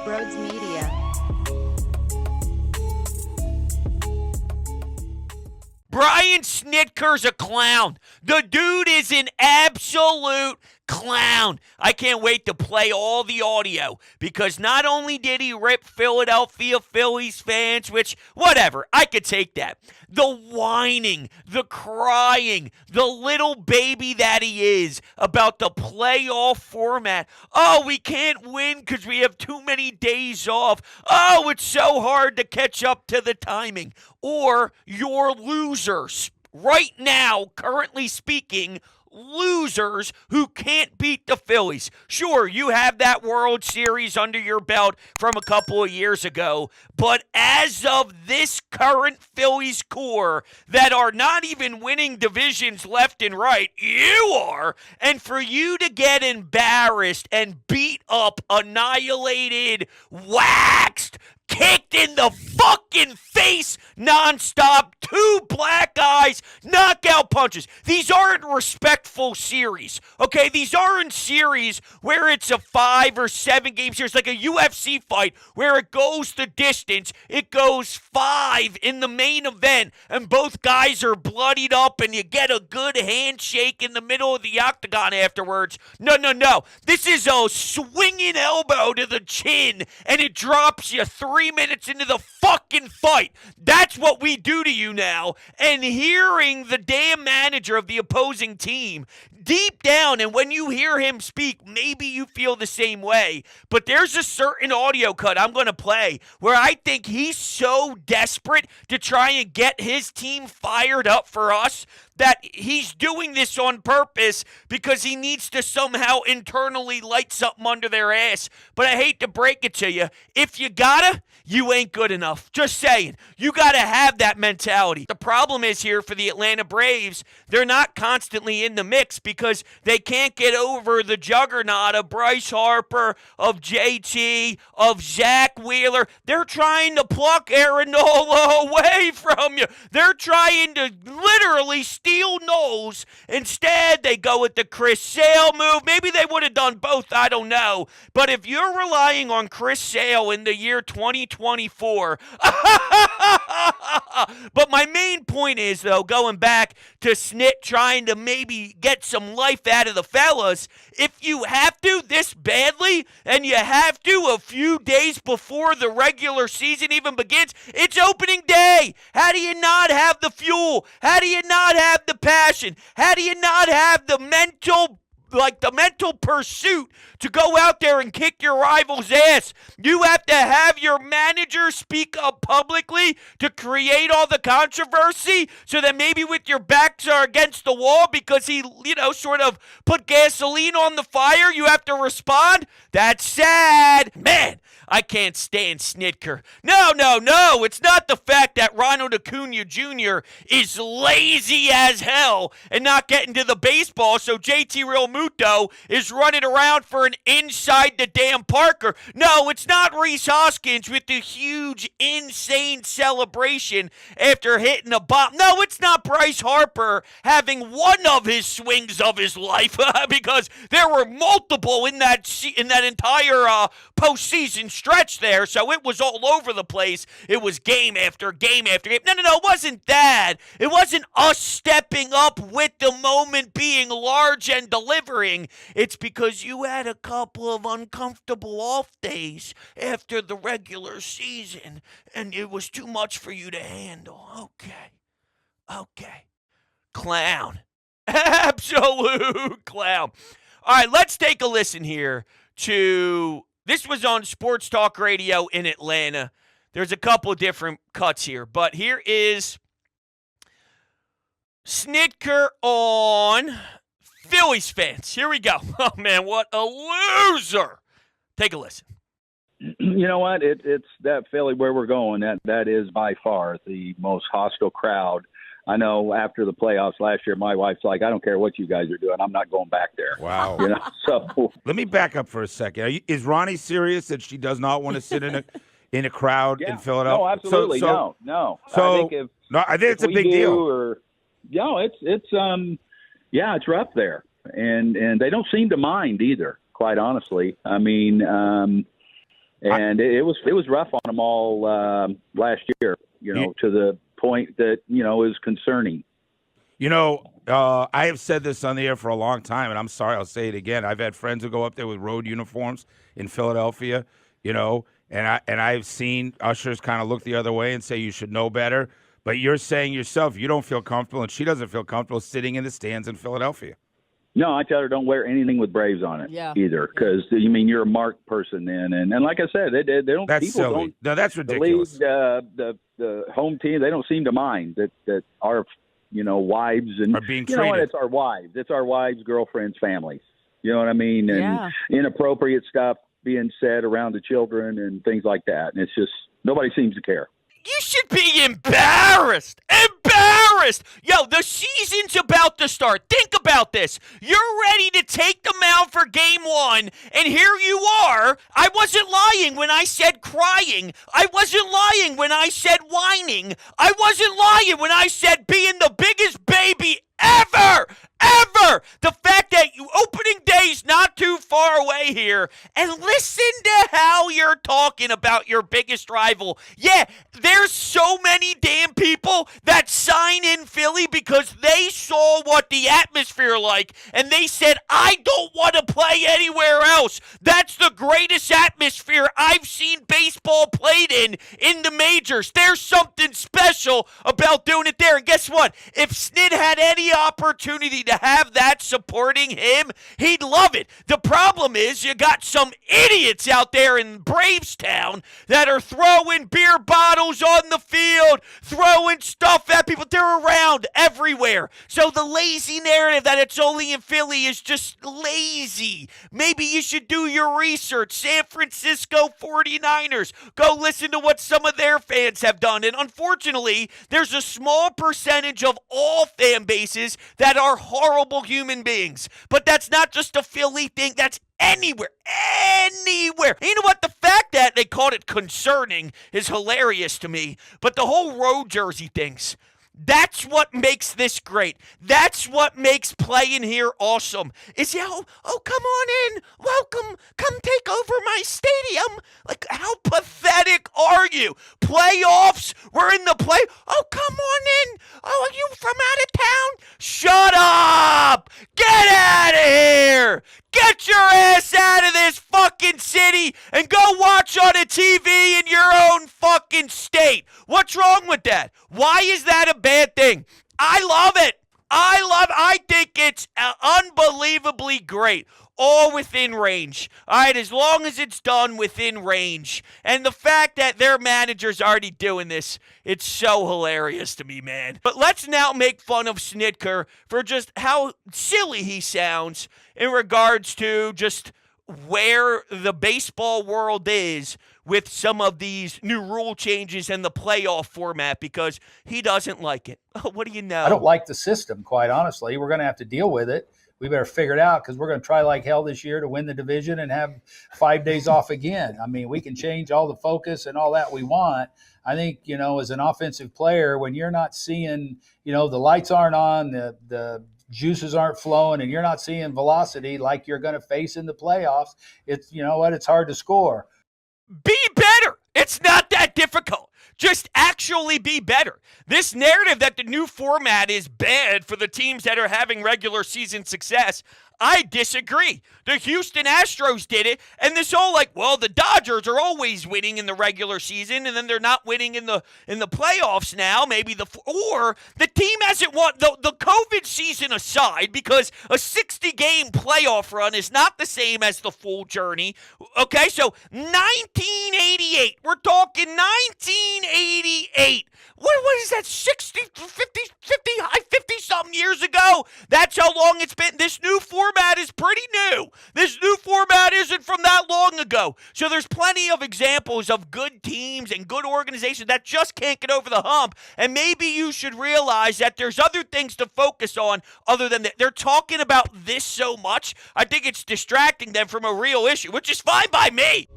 Brodes Media. Brian Snitker's a clown. The dude is an absolute clown. I can't wait to play all the audio because not only did he rip Philadelphia Phillies fans, which, whatever, I could take that. The whining, the crying, the little baby that he is about the playoff format. Oh, we can't win because we have too many days off. Oh, it's so hard to catch up to the timing. Or you're losers. Right now, currently speaking, losers who can't beat the Phillies. Sure, you have that World Series under your belt from a couple of years ago, but as of this current Phillies core that are not even winning divisions left and right, you are, and for you to get embarrassed and beat up, annihilated, waxed, kicked in the fucking face nonstop, two black eyes, knockout punches. These aren't respectful series, okay? These aren't series where it's a 5 or 7 game series, like a UFC fight where it goes the distance. It goes 5 in the main event, and both guys are bloodied up, and you get a good handshake in the middle of the octagon afterwards. No. This is a swinging elbow to the chin, and it drops you 3 minutes into the fucking fight. That's what we do to you now. And hearing the damn manager of the opposing team deep down, and when you hear him speak, maybe you feel the same way, but there's a certain audio cut I'm going to play where I think he's so desperate to try and get his team fired up for us that he's doing this on purpose because he needs to somehow internally light something under their ass. But I hate to break it to you. If you gotta, you ain't good enough. Just saying. You gotta have that mentality. The problem is here for the Atlanta Braves, they're not constantly in the mix because they can't get over the juggernaut of Bryce Harper, of JT, of Zach Wheeler. They're trying to pluck Aaron Nola away from you. They're trying to literally steal Knowles. Instead, they go with the Chris Sale move. Maybe they would have done both. I don't know. But if you're relying on Chris Sale in the year 2024, but my main point is, though, going back to Snit trying to maybe get some life out of the fellas, if you have to this badly, and you have to a few days before the regular season even begins, it's opening day. How do you not have the fuel? How do you not have the passion? How do you not have the mental pursuit to go out there and kick your rival's ass? You have to have your manager speak up publicly to create all the controversy so that maybe with your backs are against the wall because he, sort of put gasoline on the fire, you have to respond? That's sad. Man, I can't stand Snitker. No. It's not the fact that Ronald Acuna Jr. is lazy as hell and not getting to the baseball, so JT Realmuto is running around for an inside the damn Parker. No, it's not Rhys Hoskins with the huge, insane celebration after hitting a bomb. No, it's not Bryce Harper having one of his swings of his life because there were multiple in that entire postseason stretch there, so it was all over the place. It was game after game after game. No, it wasn't that. It wasn't us stepping up with the moment being large and delivering. It's because you had a couple of uncomfortable off days after the regular season, and it was too much for you to handle. Okay. Clown. Absolute clown. All right, let's take a listen here to... This was on Sports Talk Radio in Atlanta. There's a couple different cuts here, but here is Snitker on Phillies fans. Here we go. Oh, man, what a loser. Take a listen. You know what? It's that Philly where we're going. That is by far the most hostile crowd. I know after the playoffs last year, my wife's like, I don't care what you guys are doing. I'm not going back there. Wow. So let me back up for a second. Is Ronnie serious that she does not want to sit in a crowd in Philadelphia? No, absolutely. No. So I think it's a big deal. It's rough there. And they don't seem to mind either, quite honestly. I mean, And it was rough on them all last year, to the point that, is concerning. I have said this on the air for a long time, and I'm sorry, I'll say it again. I've had friends who go up there with road uniforms in Philadelphia, and I've seen ushers kind of look the other way and say you should know better. But you're saying yourself you don't feel comfortable, and she doesn't feel comfortable sitting in the stands in Philadelphia. No, I tell her don't wear anything with Braves on it either, because you're a marked person then, and like I said, they don't. That's people silly. Don't, no, that's ridiculous. The home team, they don't seem to mind that our wives and are being you know what? treated. It's our wives, girlfriends, families. You know what I mean? And inappropriate stuff being said around the children and things like that, and it's just nobody seems to care. You should be embarrassed. Embarrassed. Yo, the season's about to start. Think about this. You're ready to take the mound for game one, and here you are. I wasn't lying when I said crying. I wasn't lying when I said whining. I wasn't lying when I said being the biggest baby ever. The fact that opening day's not too far away here, and listen to how you're talking about your biggest rival. Yeah, there's so many damn people that sign in Philly because they saw what the atmosphere like, and they said, I don't want to play anywhere else. That's the greatest atmosphere I've seen baseball played in the majors. There's something special about doing it there. And guess what? If Snit had any opportunity to have that supporting him, he'd love it. The problem is you got some idiots out there in Braves town that are throwing beer bottles on the field, throwing stuff at people. They're around everywhere. So the lazy narrative that it's only in Philly is just lazy. Maybe you should do your research. San Francisco 49ers. Go listen to what some of their fans have done. And unfortunately, there's a small percentage of all fan bases that are horrible human beings. But that's not just a Philly thing. That's anywhere. You know what? The fact that they called it concerning is hilarious to me. But the whole road jersey things, that's what makes this great. That's what makes playing here awesome. Is come on in. Welcome. Come take over my stadium. Like, how pathetic are you? Playoffs. We're in the play. Oh, come on in. Oh, are you from out of town? Shut up. Get out of here. Get your ass out of this fucking city and go watch on a TV in your own fucking state. What's wrong with that? Why is that a bad thing? I love it. I think it's unbelievably great. All within range. All right, as long as it's done within range. And the fact that their manager's already doing this, it's so hilarious to me, man. But let's now make fun of Snitker for just how silly he sounds in regards to just where the baseball world is with some of these new rule changes and the playoff format, because he doesn't like it. What do you know? I don't like the system, quite honestly. We're going to have to deal with it. We better figure it out, because we're going to try like hell this year to win the division and have 5 days off again. I mean, we can change all the focus and all that we want. I think, as an offensive player, when you're not seeing, the lights aren't on, the juices aren't flowing, and you're not seeing velocity like you're going to face in the playoffs, it's, it's hard to score. Be better. It's not that difficult. Just actually be better. This narrative that the new format is bad for the teams that are having regular season success, I disagree. The Houston Astros did it, and this whole the Dodgers are always winning in the regular season, and then they're not winning in the playoffs now. Maybe or the team hasn't won the COVID season aside, because a 60-game playoff run is not the same as the full journey. Okay, so 1988. We're talking 1988. What is that, 50 something years ago? That's how long it's been. This new format is pretty new. This new format isn't from that long ago. So there's plenty of examples of good teams and good organizations that just can't get over the hump. And maybe you should realize that there's other things to focus on other than that. They're talking about this so much, I think it's distracting them from a real issue, which is fine by me.